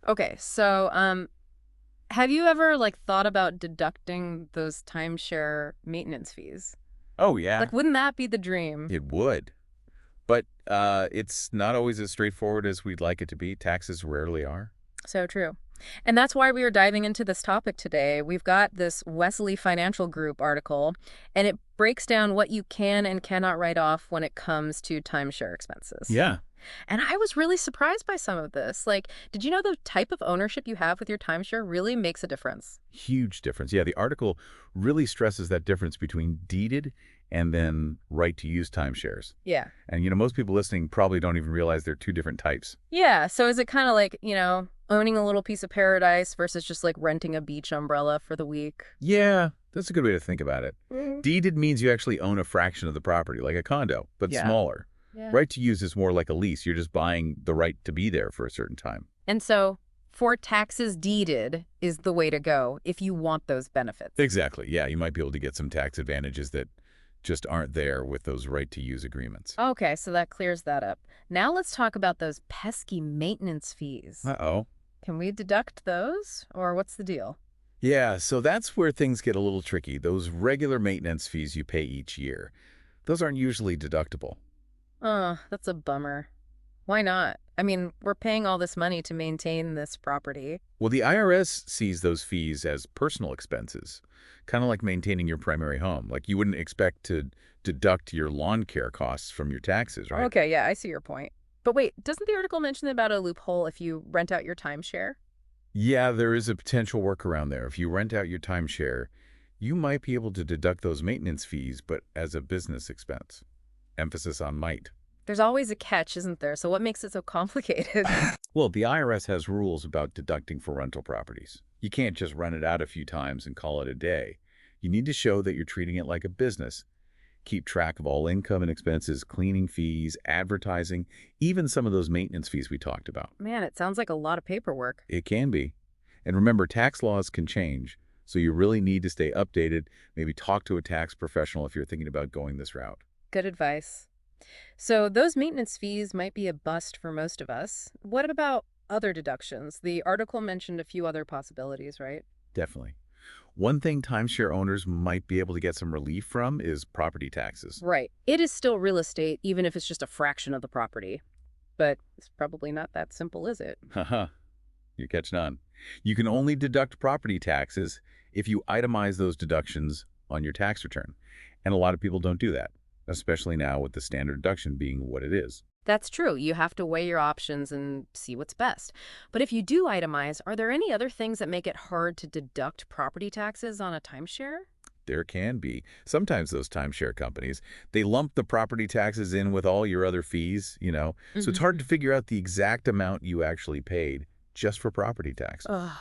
Okay, so have you ever thought about deducting those timeshare maintenance fees? Oh, yeah, Wouldn't that be the dream? it would. But it's not always as straightforward as we'd like it to be. Taxes rarely are. So true. And that's why we are diving into this topic today. We've got this Wesley Financial Group article, and it breaks down what you can and cannot write off when it comes to timeshare expenses. Yeah. And I was really surprised by some of this. Did you know the type of ownership you have with your timeshare really makes a difference? Huge difference. Yeah, the article really stresses that difference between deeded and then right to use timeshares. Yeah. And, most people listening probably don't even realize they're two different types. Yeah, so is it kind of owning a little piece of paradise versus just renting a beach umbrella for the week? Yeah, that's a good way to think about it. Mhm. Deeded means you actually own a fraction of the property, like a condo, but Yeah. smaller. Yeah. Right to use is more like a lease. You're just buying the right to be there for a certain time. And so, for taxes deeded is the way to go if you want those benefits. Exactly. Yeah, you might be able to get some tax advantages that just aren't there with those right to use agreements. Okay, so that clears that up. Now let's talk about those pesky maintenance fees. Uh-oh. Can we deduct those, or what's the deal? Yeah, so that's where things get a little tricky. Those regular maintenance fees you pay each year, those aren't usually deductible. That's a bummer. Why not? I mean, we're paying all this money to maintain this property. Well, the IRS sees those fees as personal expenses, kind of like maintaining your primary home. Like you wouldn't expect to deduct your lawn care costs from your taxes, right? Okay, yeah, I see your point. But wait, doesn't the article mention about a loophole if you rent out your timeshare? Yeah, there is a potential workaround there. If you rent out your timeshare, you might be able to deduct those maintenance fees, but as a business expense. Emphasis on might. There's always a catch, isn't there? So what makes it so complicated? Well, the IRS has rules about deducting for rental properties. You can't just rent it out a few times and call it a day. You need to show that you're treating it like a business. Keep track of all income and expenses, cleaning fees, advertising, even some of those maintenance fees we talked about. Man, it sounds like a lot of paperwork. It can be. And remember, tax laws can change, so you really need to stay updated. Maybe talk to a tax professional if you're thinking about going this route. Good advice. So those maintenance fees might be a bust for most of us. What about other deductions? The article mentioned a few other possibilities, right? Definitely. One thing timeshare owners might be able to get some relief from is property taxes. Right. It is still real estate, even if it's just a fraction of the property. But it's probably not that simple, is it? Haha, you're catching on. You can only deduct property taxes if you itemize those deductions on your tax return. And a lot of people don't do that, especially now with the standard deduction being what it is. That's true. You have to weigh your options and see what's best. But if you do itemize, are there any other things that make it hard to deduct property taxes on a timeshare? There can be. Sometimes those timeshare companies, they lump the property taxes in with all your other fees. So it's hard Hmm. to figure out the exact amount you actually paid just for property taxes. Ugh,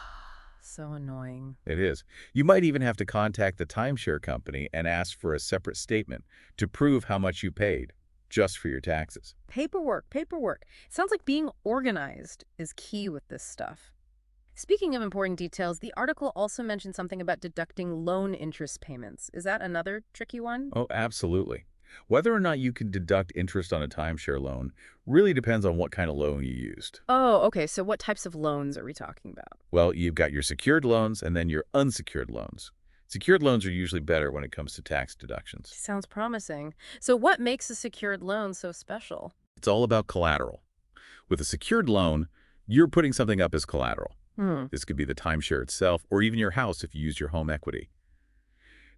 so annoying. It is. You might even have to contact the timeshare company and ask for a separate statement to prove how much you paid just for your taxes. Paperwork, paperwork. Sounds like being organized is key with this stuff. Speaking of important details, the article also mentioned something about deducting loan interest payments. Is that another tricky one? Oh, absolutely. Whether or not you can deduct interest on a timeshare loan really depends on what kind of loan you used. Oh, okay. So what types of loans are we talking about? Well, you've got your secured loans and then your unsecured loans. Secured loans are usually better when it comes to tax deductions. Sounds promising. So what makes a secured loan so special? It's all about collateral. With a secured loan, you're putting something up as collateral. Hmm. This could be the timeshare itself or even your house if you use your home equity.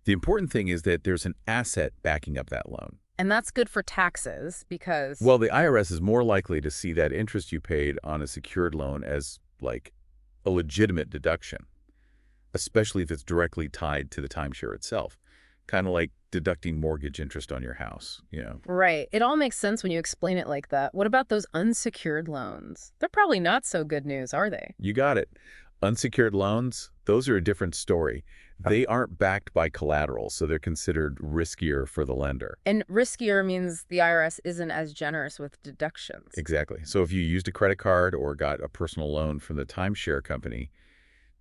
The important thing is that there's an asset backing up that loan. And that's good for taxes because... Well, the IRS is more likely to see that interest you paid on a secured loan as, like, a legitimate deduction, especially if it's directly tied to the timeshare itself, kind of like deducting mortgage interest on your house. Right. It all makes sense when you explain it like that. What about those unsecured loans? They're probably not so good news, are they? You got it. Unsecured loans, those are a different story. They aren't backed by collateral, so they're considered riskier for the lender. And riskier means the IRS isn't as generous with deductions. Exactly. So if you used a credit card or got a personal loan from the timeshare company,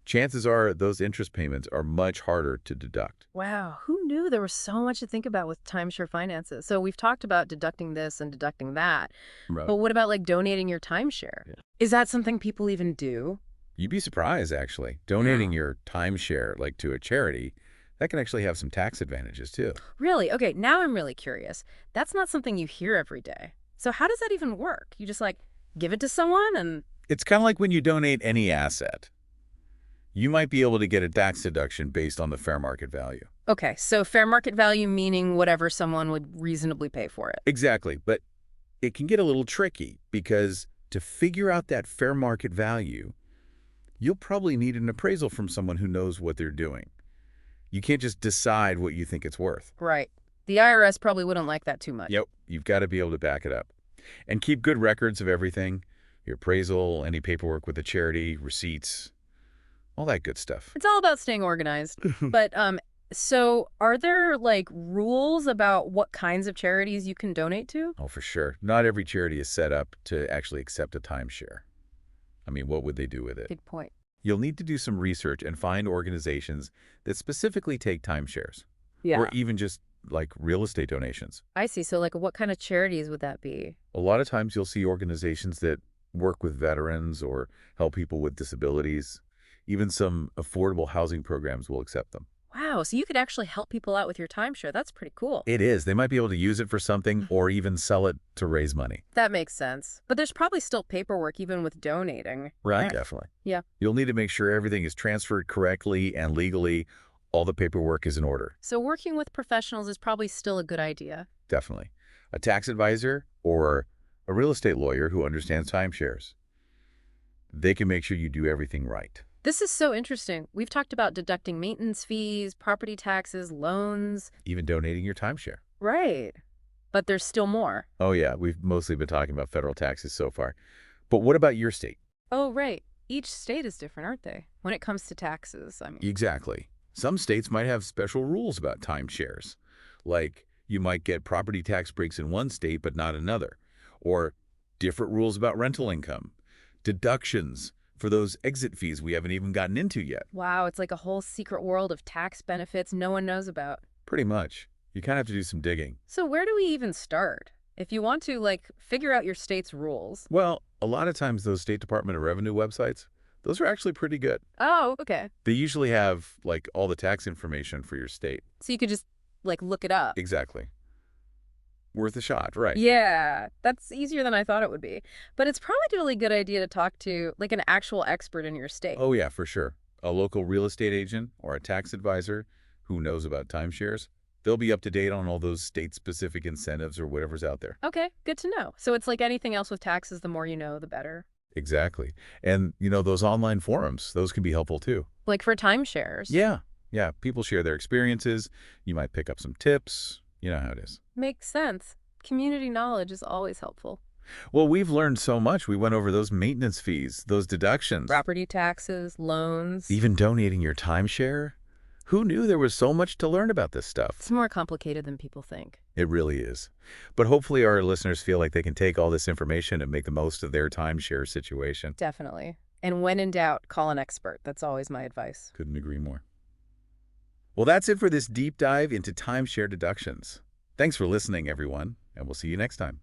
chances are those interest payments are much harder to deduct. Wow, who knew there was so much to think about with timeshare finances? So we've talked about deducting this and deducting that, Right. but what about donating your timeshare? Yeah. Is that something people even do? You'd be surprised, actually. Donating your timeshare, like to a charity, that can actually have some tax advantages, too. Really? Okay, now I'm really curious. That's not something you hear every day. So how does that even work? You just like give it to someone and It's kind of like when you donate any asset. You might be able to get a tax deduction based on the fair market value. okay, so fair market value meaning whatever someone would reasonably pay for it. Exactly, but it can get a little tricky because to figure out that fair market value, you'll probably need an appraisal from someone who knows what they're doing. You can't just decide what you think it's worth. Right. The IRS probably wouldn't like that too much. Yep, you've got to be able to back it up. And keep good records of everything, your appraisal, any paperwork with the charity, receipts, all that good stuff. It's all about staying organized. But so are there like rules about what kinds of charities you can donate to? Oh, for sure. Not every charity is set up to actually accept a timeshare. I mean, what would they do with it? Good point. You'll need to do some research and find organizations that specifically take timeshares, Yeah. or even just like real estate donations. I see. So like what kind of charities would that be? A lot of times you'll see organizations that work with veterans or help people with disabilities. Even some affordable housing programs will accept them. Wow, so you could actually help people out with your timeshare. That's pretty cool. It is. They might be able to use it for something or even sell it to raise money. That makes sense. But there's probably still paperwork even with donating. Right. Definitely. Yeah. You'll need to make sure everything is transferred correctly and legally. All the paperwork is in order. So working with professionals is probably still a good idea. Definitely. A tax advisor or a real estate lawyer who understands timeshares. They can make sure you do everything right. This is so interesting. We've talked about deducting maintenance fees, property taxes, loans. Even donating your timeshare. Right. But there's still more. Oh, yeah. We've mostly been talking about federal taxes so far. But what about your state? Oh, right. Each state is different, aren't they? When it comes to taxes, I mean. Exactly. Some states might have special rules about timeshares. Like you might get property tax breaks in one state but not another. Or different rules about rental income. Deductions for those exit fees we haven't even gotten into yet. Wow, it's like a whole secret world of tax benefits no one knows about. Pretty much. You kind of have to do some digging. So where do we even start? If you want to, like, figure out your state's rules. Well, a lot of times those State Department of Revenue websites, those are actually pretty good. Oh, okay. They usually have, like, all the tax information for your state. So you could just, like, look it up. Exactly. Worth a shot, right? Yeah, that's easier than I thought it would be. But it's probably a really good idea to talk to, like, an actual expert in your state. Oh, yeah, for sure. A local real estate agent or a tax advisor who knows about timeshares, they'll be up to date on all those state-specific incentives or whatever's out there. Okay, good to know. So it's like anything else with taxes, the more you know, the better. Exactly. And, those online forums, those can be helpful too. Like for timeshares. Yeah. Yeah. People share their experiences. You might pick up some tips. You know how it is. Makes sense. Community knowledge is always helpful. Well, we've learned so much. We went over those maintenance fees, those deductions. Property taxes, loans. Even donating your timeshare. Who knew there was so much to learn about this stuff? It's more complicated than people think. It really is. But hopefully our listeners feel like they can take all this information and make the most of their timeshare situation. Definitely. And when in doubt, call an expert. That's always my advice. Couldn't agree more. Well, that's it for this deep dive into timeshare deductions. Thanks for listening, everyone, and we'll see you next time.